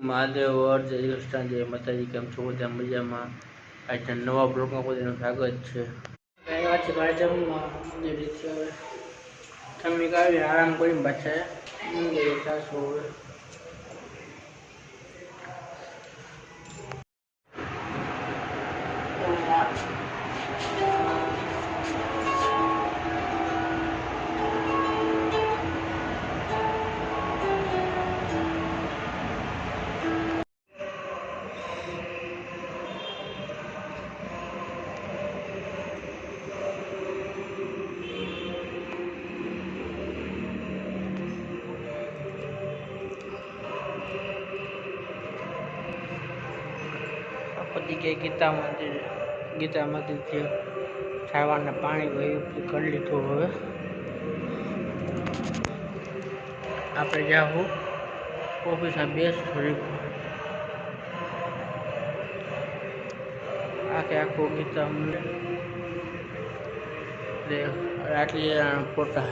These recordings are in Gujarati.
મહાદેવ જય કૃષ્ણ જય માતાજી, કેમ છો બધા મજામાં? આજના નવા બ્લોગમાં બધાનું સ્વાગત છે. આવ્યા છે ભાઈ જમવા મંદિરેથી. હવે જમી કાઢી આરામ કરીને પાછા મંદિરે જાશું. હવે પતિ કે ગીતા મંદિરથી છાવાના પાણી વહી કરી લીધું. હવે આપણે જાવું ઓફિસમાં બેસશું. આખું ગીતા મંદિર આટલી ફોટા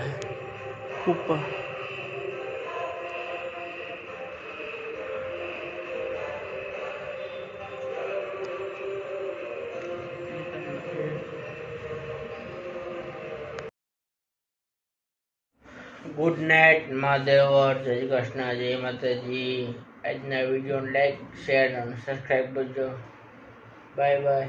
ઉપર ગુડ નાઇટ મહાદેવ જય કૃષ્ણ જય માતાજી. આજના વિડીયોને લાઈક શેર અને સબસ્ક્રાઈબ કરજો. Bye bye.